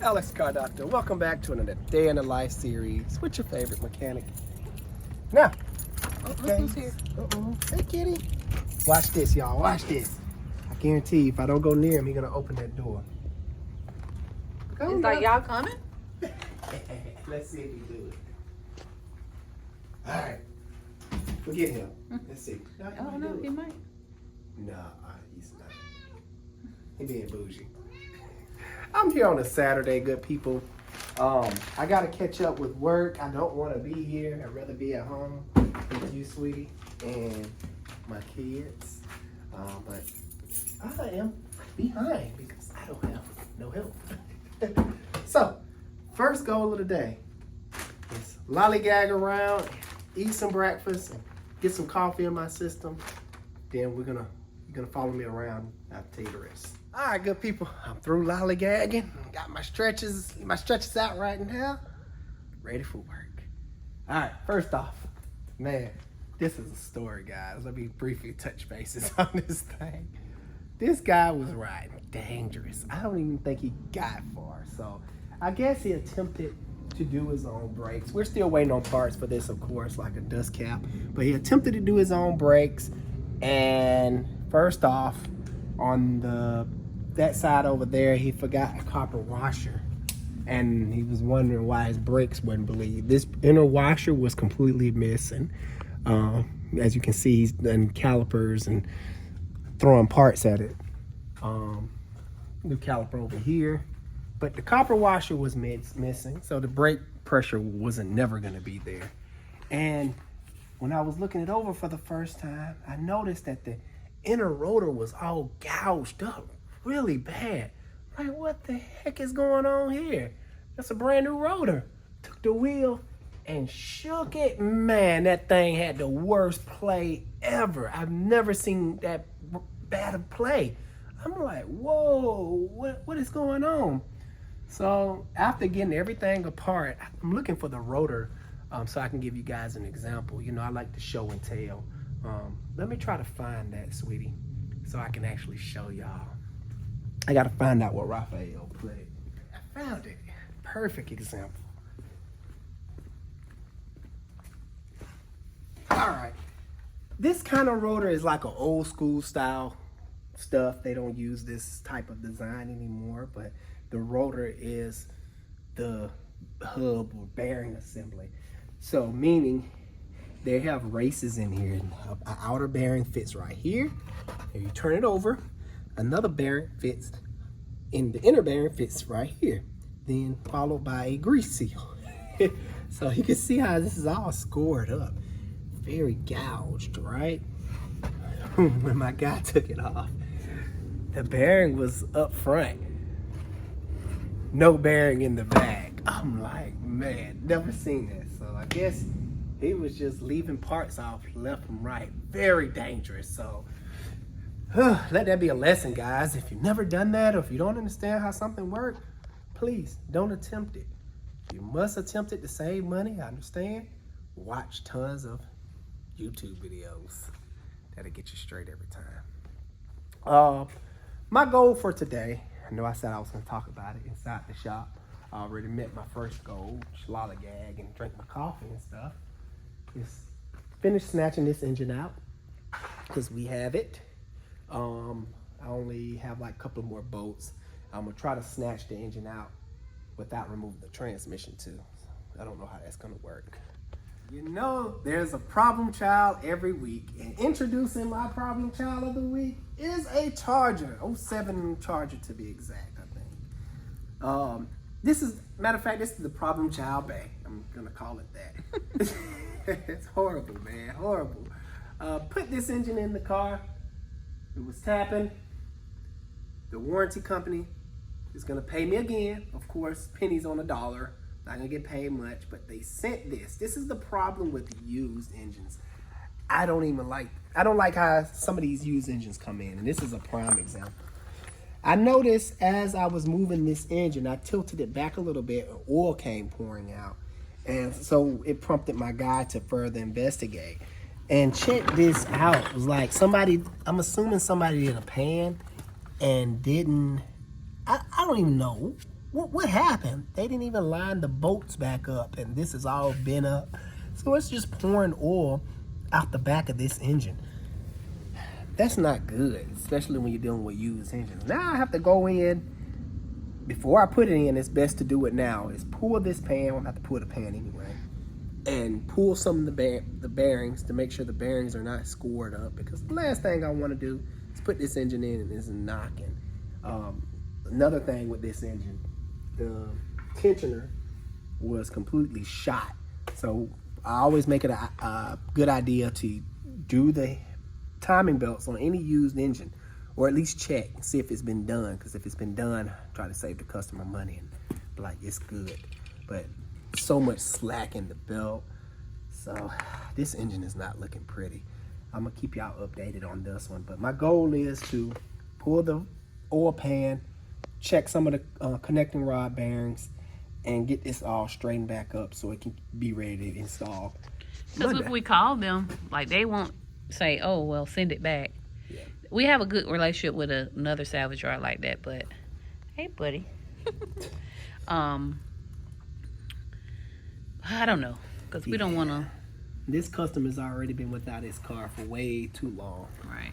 Alex Car Doctor. Welcome back to another Day in the Life series with your favorite mechanic. Now, Look who's here. Hey, kitty. Watch this, y'all. Watch this. I guarantee if I don't go near him, he's going to open that door. It's like y'all coming? Let's see if he do it. All right. Forget him. Let's see. Oh, no, he might. Nah, he's not. He being bougie. I'm here on a Saturday, good people. I gotta catch up with work. I don't want to be here. I'd rather be at home with you, sweetie, and my kids. But I am behind because I don't have no help. So, first goal of the day is lollygag around, eat some breakfast, and get some coffee in my system. Then you're gonna follow me around. I'll tell you the rest. All right, good people. I'm through lollygagging. Got my stretches out right now. Ready for work. All right, first off, man, this is a story, guys. Let me briefly touch bases on this thing. This guy was riding dangerous. I don't even think he got far. So I guess he attempted to do his own brakes. We're still waiting on parts for this, of course, like a dust cap. But he attempted to do his own brakes. And first off, on that side over there, he forgot a copper washer, and he was wondering why his brakes wouldn't bleed. This inner washer was completely missing. As you can see, he's done calipers and throwing parts at it. New caliper over here, but the copper washer was missing, so the brake pressure wasn't never going to be there. And when I was looking it over for the first time, I noticed that the inner rotor was all gouged up really bad. Like, what the heck is going on here? That's a brand new rotor. Took the wheel and shook it. Man, that thing had the worst play ever. I've never seen that bad a play. I'm like, whoa, what is going on? So after getting everything apart, I'm looking for the rotor so I can give you guys an example. You know, I like to show and tell. Let me try to find that, sweetie, so I can actually show y'all. I got to find out what Raphael played. I found it. Perfect example. All right. This kind of rotor is like an old school style stuff. They don't use this type of design anymore, but the rotor is the hub or bearing assembly. So meaning they have races in here. An outer bearing fits right here. And you turn it over. Another bearing fits, and the inner bearing fits right here. Then followed by a grease seal. So you can see how this is all scored up. Very gouged, right? When my guy took it off, the bearing was up front. No bearing in the back. I'm like, man, never seen that. So I guess he was just leaving parts off left and right. Very dangerous. So let that be a lesson, guys. If you've never done that, or if you don't understand how something works, please don't attempt it. You must attempt it to save money. I understand. Watch tons of YouTube videos. That'll get you straight every time. My goal for today, I know I said I was going to talk about it inside the shop. I already met my first goal, lollygag and drink my coffee and stuff. Is finish snatching this engine out because we have it. I only have like a couple more bolts. I'm gonna try to snatch the engine out without removing the transmission too. I don't know how that's gonna work. You know, there's a problem child every week, and introducing my problem child of the week is a Charger, 07 Charger to be exact, I think. Matter of fact, this is the problem child bay. I'm gonna call it that. It's horrible, man, horrible. Put this engine in the car. It was tapping. The warranty company is gonna pay me again. Of course, pennies on a dollar. Not gonna get paid much, but they sent this. This is the problem with used engines. I don't like how some of these used engines come in, and this is a prime example. I noticed as I was moving this engine, I tilted it back a little bit, and oil came pouring out. And so it prompted my guy to further investigate. And check this out. It was like I'm assuming somebody did a pan and didn't, I don't even know. what happened? They didn't even line the bolts back up, and this is all bent up. So it's just pouring oil out the back of this engine. That's not good, especially when you're dealing with used engines. Now I have to go in. Before I put it in, it's best to do it now, is pull this pan. I'm going to have to pull the pan anyway. And pull some of the bearings to make sure the bearings are not scored up. Because the last thing I want to do is put this engine in and it's knocking. Another thing with this engine, the tensioner was completely shot. So I always make it a good idea to do the timing belts on any used engine, or at least check and see if it's been done. Because if it's been done, try to save the customer money and be like, it's good. But so much slack in the belt, so this engine is not looking pretty. I'm gonna keep y'all updated on this one, but my goal is to pull the oil pan, check some of the connecting rod bearings, and get this all straightened back up so it can be ready to install. Because if we call them, like, they won't say, oh, well, send it back. Yeah. We have a good relationship with another salvage yard like that, but hey, buddy. I don't know, because we don't want to. This customer's already been without his car for way too long. Right.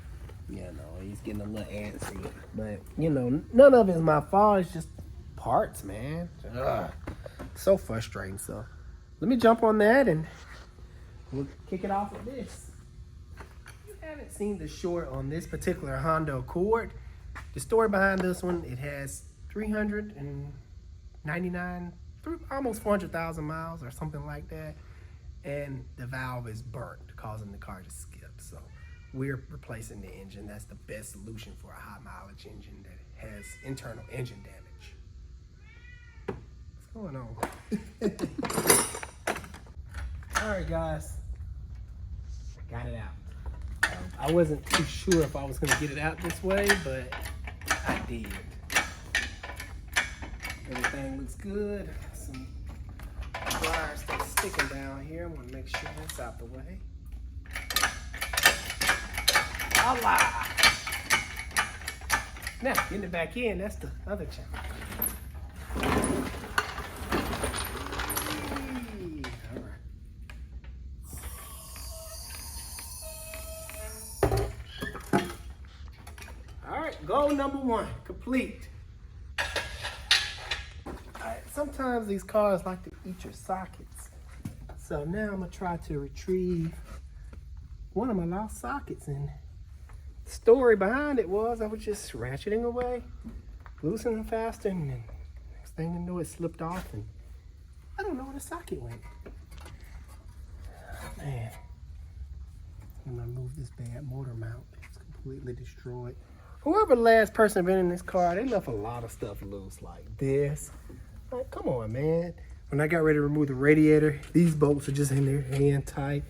You know, he's getting a little antsy. But, you know, none of it's my fault. It's just parts, man. Ugh. So frustrating. So, let me jump on that and we'll kick it off with this. You haven't seen the short on this particular Honda Accord. The story behind this one, it has 399, almost 400,000 miles or something like that. And the valve is burnt, causing the car to skip. So we're replacing the engine. That's the best solution for a high mileage engine that has internal engine damage. What's going on? All right, guys. Got it out. I wasn't too sure if I was going to get it out this way, but I did. Everything looks good. Some wires that's sticking down here. I'm gonna make sure that's out the way. Allah! Now, getting it back in, that's the other challenge. All right, goal number one, complete. Sometimes these cars like to eat your sockets. So now I'm gonna try to retrieve one of my lost sockets, and the story behind it was I was just ratcheting away, loosening faster, and then next thing you know it slipped off and I don't know where the socket went. Man, I'm gonna move this bad motor mount. It's completely destroyed. Whoever the last person been in this car, they left a lot of stuff loose like this. Like, come on, man. When I got ready to remove the radiator, these bolts are just in there, hand tight.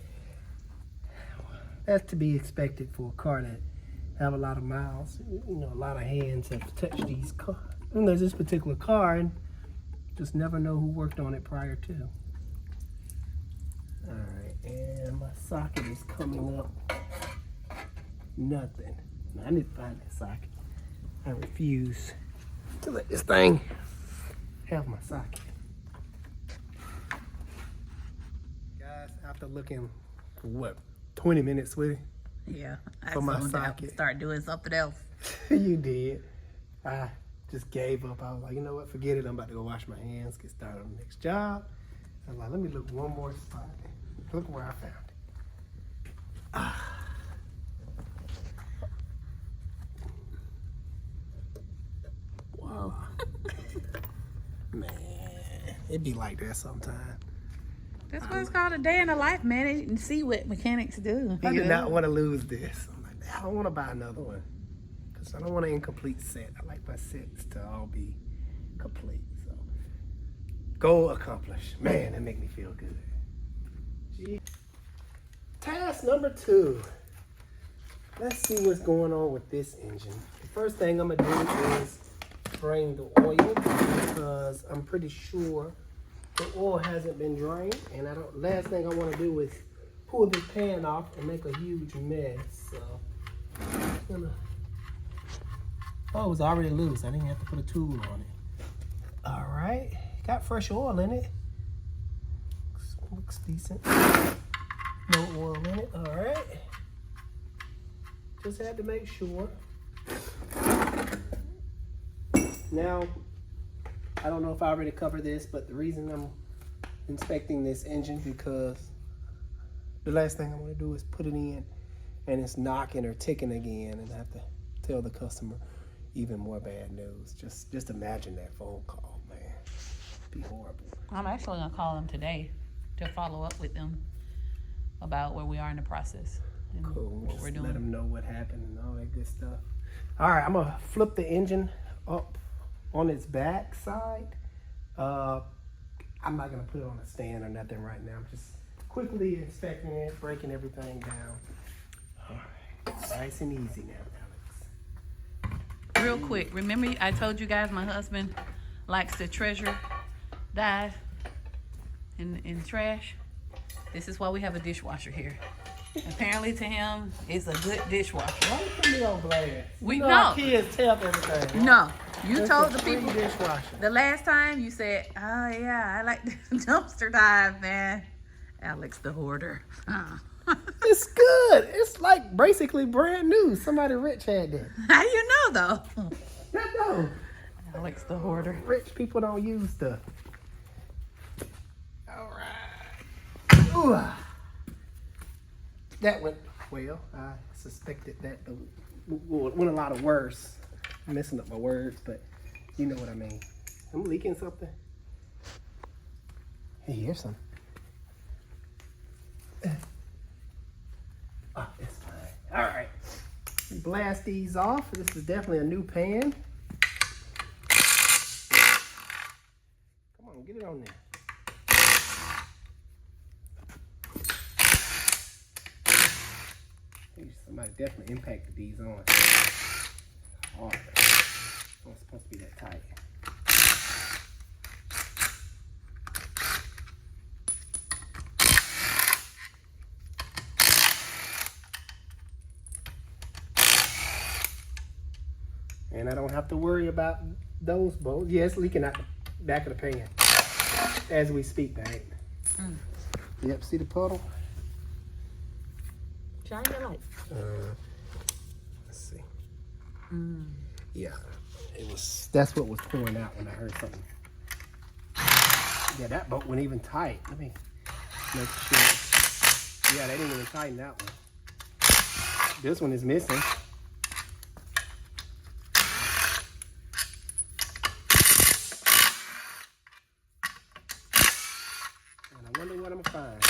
That's to be expected for a car that have a lot of miles. You know, a lot of hands have touched these cars. And there's this particular car, and just never know who worked on it prior to. All right, and my socket is coming up. Nothing. I need to find that socket. I refuse to let this thing have my socket. Guys, after looking for what, 20 minutes with it? Yeah. For my socket. Start doing something else. You did. I just gave up. I was like, you know what, forget it. I'm about to go wash my hands, get started on the next job. I was like, let me look one more spot. Look where I found it. Wow. Man, it be like that sometimes. That's what it's called, a day in the life, man. You can see what mechanics do. I do not want to lose this. I'm like, I don't want to buy another one because I don't want an incomplete set. I like my sets to all be complete. So, goal accomplished. Man, that make me feel good. Gee. Task number 2. Let's see what's going on with this engine. The first thing I'm gonna do is drain the oil because I'm pretty sure the oil hasn't been drained, and last thing I want to do is pull this pan off and make a huge mess. So oh, it was already loose. I didn't have to put a tool on it. All right, got fresh oil in it. Looks decent. No oil in it. All right. Just had to make sure. Now, I don't know if I already covered this, but the reason I'm inspecting this engine because the last thing I want to do is put it in and it's knocking or ticking again, and I have to tell the customer even more bad news. Just imagine that phone call, man. It'd be horrible. I'm actually gonna call them today to follow up with them about where we are in the process and Cool. what Just we're doing. let them know what happened and all that good stuff. All right, I'm gonna flip the engine up on its back side. I'm not gonna put it on a stand or nothing right now. I'm just quickly inspecting it, breaking everything down. All right, nice and easy now, Alex. Real quick, remember I told you guys my husband likes to treasure dive in trash? This is why we have a dishwasher here. Apparently to him, it's a good dishwasher. Why you put me on blast? We know no. our kids tell everything. No, you It's told a the free people dishwasher. the last time you said, "Oh yeah, I like the dumpster dive, man." Alex the hoarder. It's good. It's like basically brand new. Somebody rich had that. How you know though? No. Alex the hoarder. Rich people don't use stuff. All right. Ooh. That went well. I suspected that went a lot of worse. I'm messing up my words, but you know what I mean. I'm leaking something. Hey, here's some. Oh, it's fine. All right. Blast these off. This is definitely a new pan. Come on, get it on there. Somebody definitely impacted these on. Hard. It's not supposed to be that tight. And I don't have to worry about those bolts. Yeah, it's leaking out the back of the pan as we speak, babe. Yep, see the puddle? Shine your light. Let's see. Yeah, that's what was pouring out when I heard something. Yeah, that bolt wasn't even tight. Let me make sure. Yeah, they didn't even tighten that one. This one is missing. And I wonder what I'm gonna find.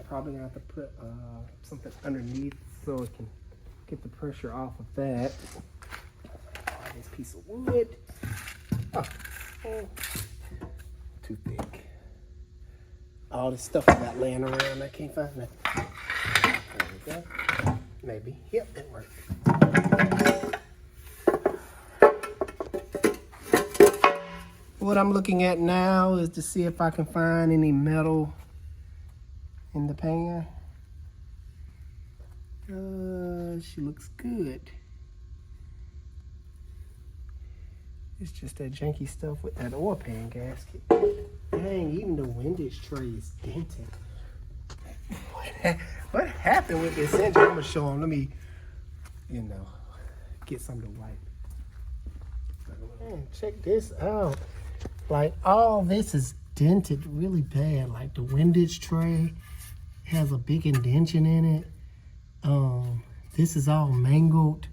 Probably gonna have to put something underneath so it can get the pressure off of that. Oh, this piece of wood. Oh, too thick. All this stuff I got laying around, I can't find nothing. There we go. Maybe. Yep, it worked. What I'm looking at now is to see if I can find any metal in the pan. She looks good. It's just that janky stuff with that oil pan gasket. Dang, even the windage tray is dented. What happened with this engine? I'm gonna show them. Let me, get some to wipe. Man, check this out. Like, all this is dented really bad. Like, the windage tray has a big indentation in it. This is all mangled.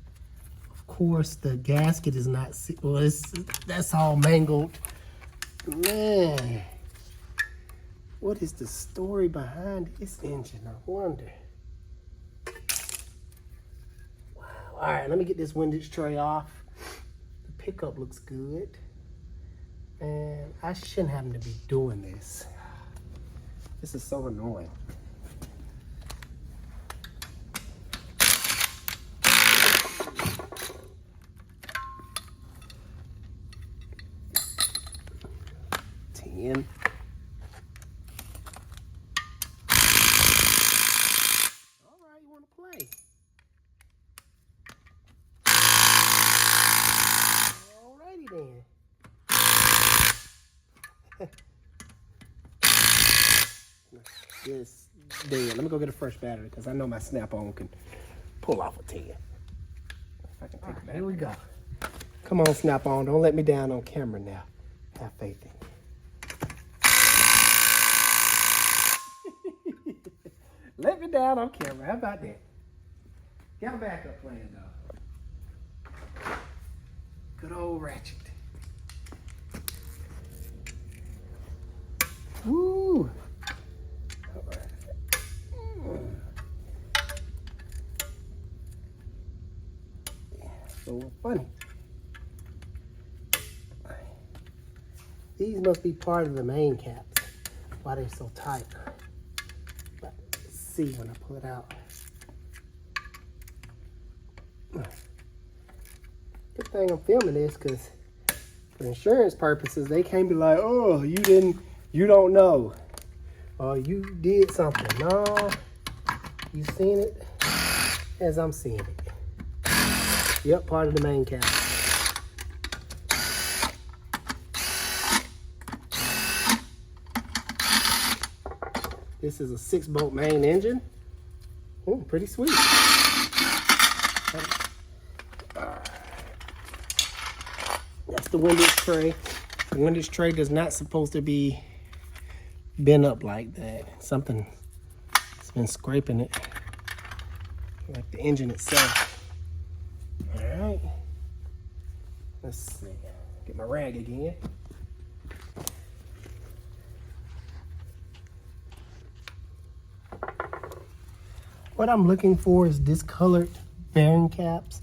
Of course, the gasket is not. Well, that's all mangled. Man, what is the story behind this engine? I wonder. Wow. All right, let me get this windage tray off. The pickup looks good, and I shouldn't have to be doing this. This is so annoying. It's dead. Let me go get a fresh battery because I know my snap-on can pull off a 10. If I can take it back. Here we go. Come on, snap-on. Don't let me down on camera now. Have faith in me. Let me down on camera. How about that? Got a backup plan, though. Good old ratchet. Woo! All right. So funny. These must be part of the main caps. Why they're so tight. But let's see when I pull it out. Good thing I'm filming this because for insurance purposes, they can't be like, oh, you don't know. Or you did something. No, you seen it as I'm seeing it. Yep, part of the main cap. This is a 6-bolt main engine. Ooh, pretty sweet. That's the windage tray. The windage tray is not supposed to be bent up like that. Something has been scraping it, like the engine itself. All right. Let's see. Get my rag again. What I'm looking for is discolored bearing caps.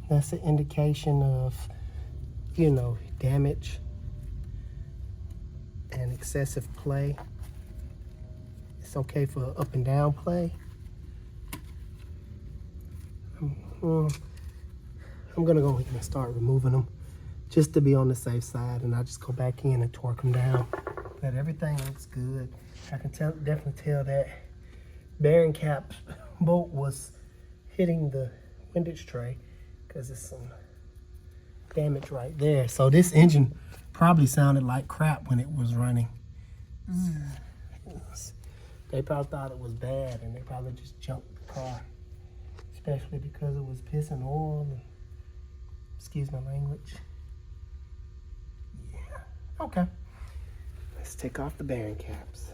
That's an indication of, you know, damage and excessive play. It's okay for up and down play. I'm gonna go ahead and start removing them just to be on the safe side, and I'll just go back in and torque them down. But everything looks good. I can definitely tell that bearing cap bolt was hitting the windage tray because there's some damage right there. So this engine probably sounded like crap when it was running. They probably thought it was bad and they probably just junked the car, especially because it was pissing oil and, excuse my language. Yeah. Okay. Let's take off the bearing caps.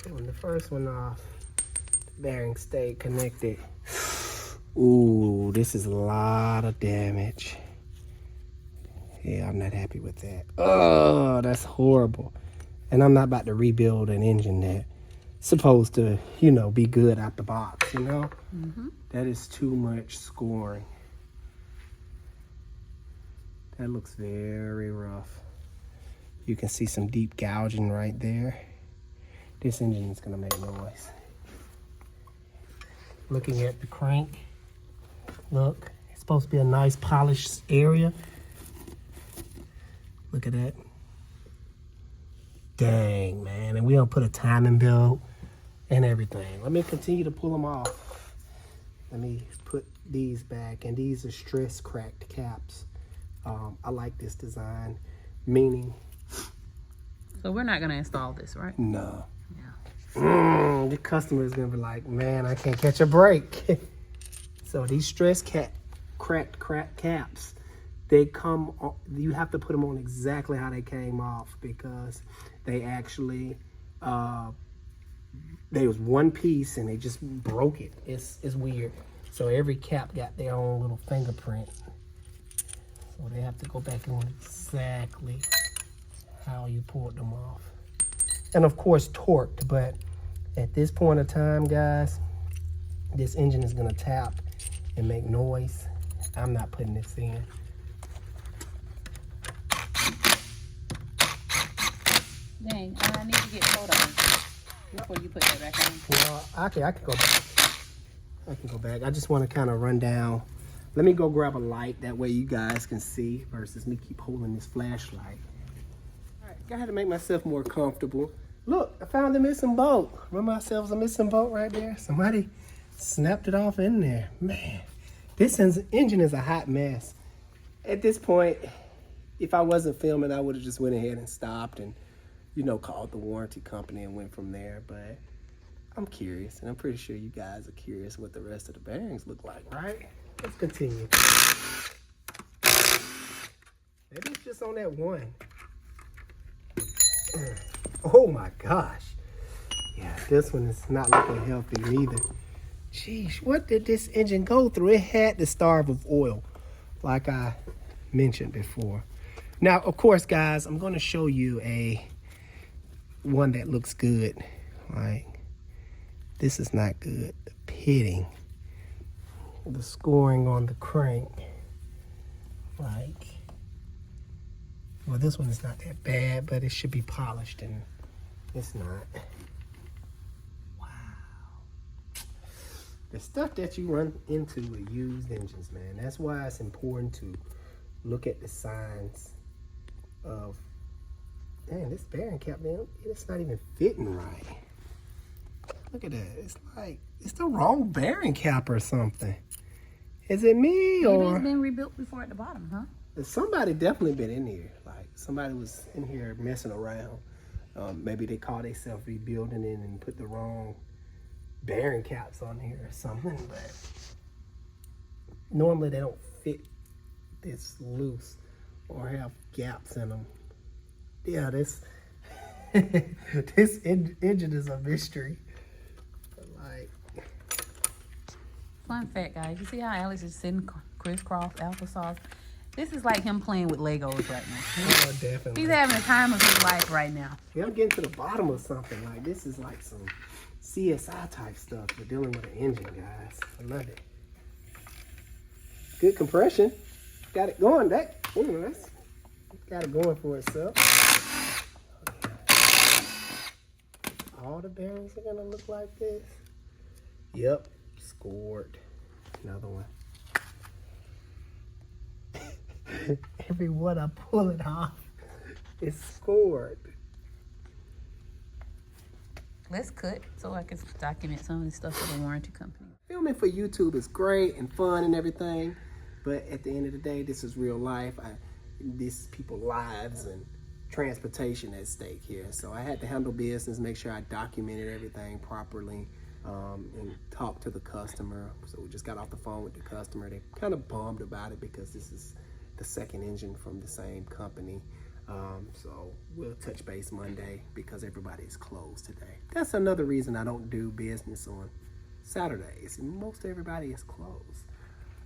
Pulling the first one off, the bearing stayed connected. Ooh, this is a lot of damage. Yeah, I'm not happy with that. Oh, that's horrible. And I'm not about to rebuild an engine that's supposed to, you know, be good out the box, you know? That is too much scoring. That looks very rough. You can see some deep gouging right there. This engine is gonna make noise. Looking at the crank, look, it's supposed to be a nice polished area. Look at that. Dang, man, and we don't put a timing belt and everything. Let me continue to pull them off. Let me put these back, and these are stress cracked caps. I like this design, meaning. So we're not gonna install this, right? No. The customer is gonna be like, man, I can't catch a break. So these stress cracked caps, they come, you have to put them on exactly how they came off, because they actually, there was one piece and they just broke it. It's weird. So every cap got their own little fingerprint. So they have to go back on exactly how you pulled them off. And of course torqued, but at this point of time, guys, this engine is gonna tap and make noise. I'm not putting this in. Dang, I need to get photos before you put that back on. Well, I can go back. I can go back. I just want to kind of run down. Let me go grab a light. That way you guys can see versus me keep holding this flashlight. All right, I had to make myself more comfortable. Look, I found the missing bolt. Remember I said it was a missing bolt right there? Somebody snapped it off in there. Man, this engine is a hot mess. At this point, if I wasn't filming, I would have just went ahead and stopped and, you know, called the warranty company and went from there. But I'm curious, and I'm pretty sure you guys are curious what the rest of the bearings look like, right? Let's continue. Maybe it's just on that one. Oh my gosh. Yeah, this one is not looking healthy neither. Jeez, what did this engine go through? It had to starve of oil, like I mentioned before. Now, of course, guys, I'm going to show you one that looks good. Like, this is not good. The pitting, the scoring on the crank. Like, well, this one is not that bad, but it should be polished, and it's not. The stuff that you run into with used engines, man, that's why it's important to look at the signs of, man, this bearing cap, man, it's not even fitting right. Look at that. It's like, it's the wrong bearing cap or something. Is it me or? Maybe it's been rebuilt before at the bottom, huh? Somebody definitely been in here. Like, somebody was in here messing around. Maybe they called themselves rebuilding it and put the wrong bearing caps on here or something, but normally they don't fit this loose or have gaps in them. Yeah, this this engine is a mystery. Like, Fun fact, guys, you see how Alex is sitting crisscross applesauce? This is like him playing with Legos right now. oh, definitely. He's having the time of his life right now. Yeah, I'm getting to the bottom of something. Like, this is like some CSI type stuff for dealing with an engine, guys. I love it. Good compression. Got it going. That's got it going for itself. All the bearings are gonna look like this. Yep, scored. Another one. Every one I pull it off, it's scored. Let's cut so I can document some of this stuff for the warranty company. Filming for YouTube is great and fun and everything, but at the end of the day, this is real life. This is people's lives and transportation at stake here. So I had to handle business, make sure I documented everything properly, and talk to the customer. So we just got off the phone with the customer. They kind of bummed about it because this is the second engine from the same company. So we'll touch base Monday because everybody is closed today. That's another reason I don't do business on Saturdays. Most everybody is closed.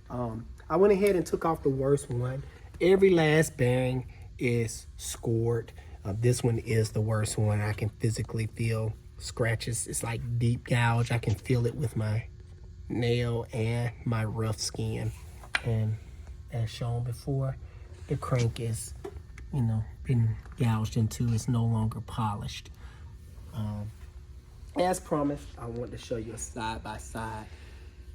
I went ahead and took off the worst one. Every last bearing is scored. This one is the worst one. I can physically feel scratches. It's like deep gouge. I can feel it with my nail and my rough skin. And as shown before, the crank is, you know, been gouged into. It's no longer polished. As promised, I want to show you a side-by-side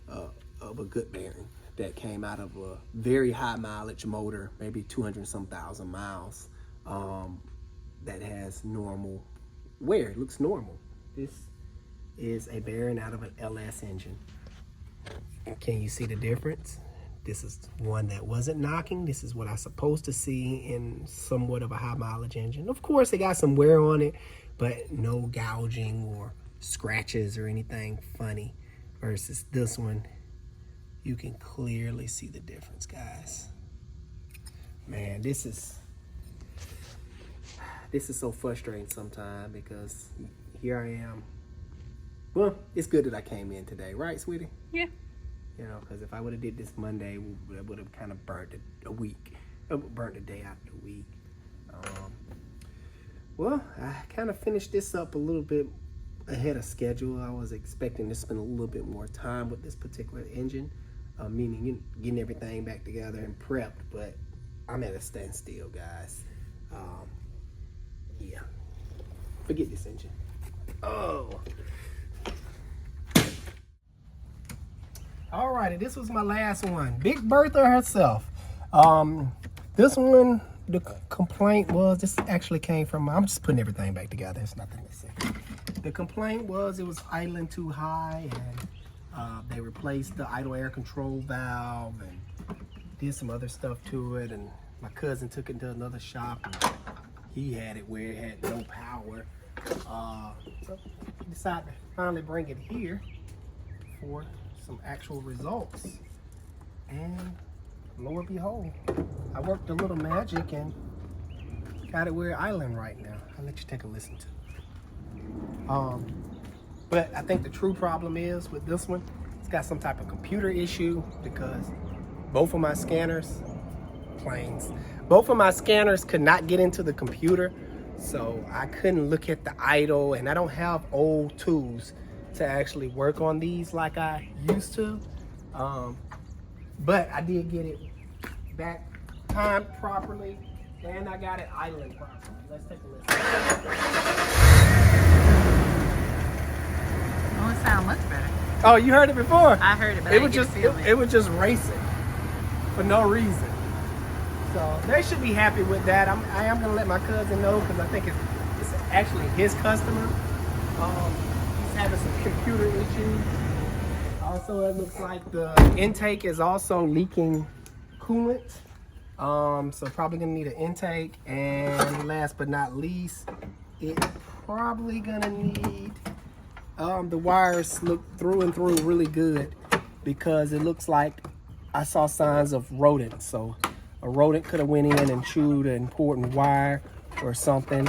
of a good bearing that came out of a very high mileage motor, maybe 200-some thousand miles, that has normal wear. It looks normal. This is a bearing out of an LS engine. Can you see the difference? This is one that wasn't knocking. This is what I'm supposed to see in somewhat of a high mileage engine. Of course, it got some wear on it, but no gouging or scratches or anything funny. Versus this one, you can clearly see the difference, guys. Man, this is so frustrating sometimes because here I am. Well, it's good that I came in today, right, sweetie? Yeah. You know, because if I would have did this Monday, I would have kind of burnt a week, burnt a day out of the week. Well, I kind of finished this up a little bit ahead of schedule. I was expecting to spend a little bit more time with this particular engine, meaning getting everything back together and prepped, but I'm at a standstill, guys. Yeah, forget this engine. Oh. Alrighty, this was my last one. Big Bertha herself. This one, the complaint was, this actually came from, I'm just putting everything back together. There's nothing to say. The complaint was it was idling too high, and they replaced the idle air control valve and did some other stuff to it, and my cousin took it to another shop. And he had it where it had no power. So he decided to finally bring it here for some actual results. And lo and behold, I worked a little magic and got it where it's idling right now. I'll let you take a listen to it. But I think the true problem is with this one, it's got some type of computer issue because both of my scanners, both of my scanners could not get into the computer. So I couldn't look at the idle, and I don't have old tools to actually work on these like I used to. But I did get it back timed properly, and I got it idling properly. Let's take a listen. Oh, it sounds much better. Oh, you heard it before? I heard it, but it was just racing for no reason. So they should be happy with that. I am gonna let my cousin know because I think it's actually his customer. He's having some computer issues. Also, it looks like the intake is also leaking coolant. So probably gonna need an intake. And last but not least, it's probably gonna need the wires look through and through really good because it looks like I saw signs of rodents. So a rodent could have went in and chewed an important wire or something.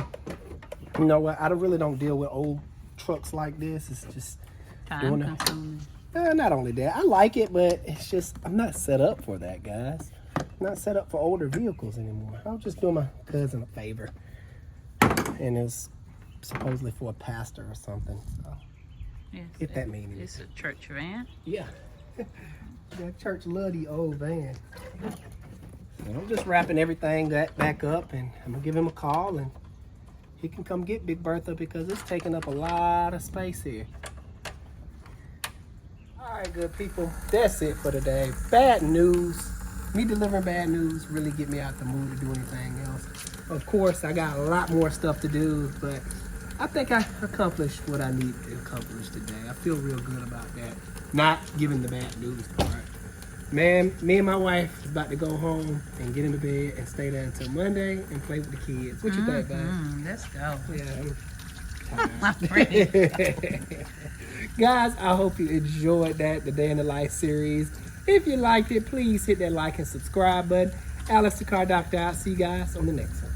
You know what? I really don't deal with old trucks like this. It's just Time consuming. Not only that, I like it, but it's just I'm not set up for that, guys. I'm not set up for older vehicles anymore. I'm just doing my cousin a favor, and it's supposedly for a pastor or something. So Yes, if that means it's a church van. yeah. That church love the old van. So I'm just wrapping everything back up, and I'm gonna give him a call, and he can come get Big Bertha because it's taking up a lot of space here. All right, good people, that's it for today. Bad news. Me delivering bad news really get me out the mood to do anything else. Of course, I got a lot more stuff to do, but I think I accomplished what I need to accomplish today. I feel real good about that. Not giving the bad news part. Man, me and my wife is about to go home and get into bed and stay there until Monday and play with the kids. What you think, babe? Let's go. Yeah, I'm ready. guys, I hope you enjoyed the Day in the Life series. If you liked it, please hit that like and subscribe button. Alex the Car Doctor out. See you guys on the next one.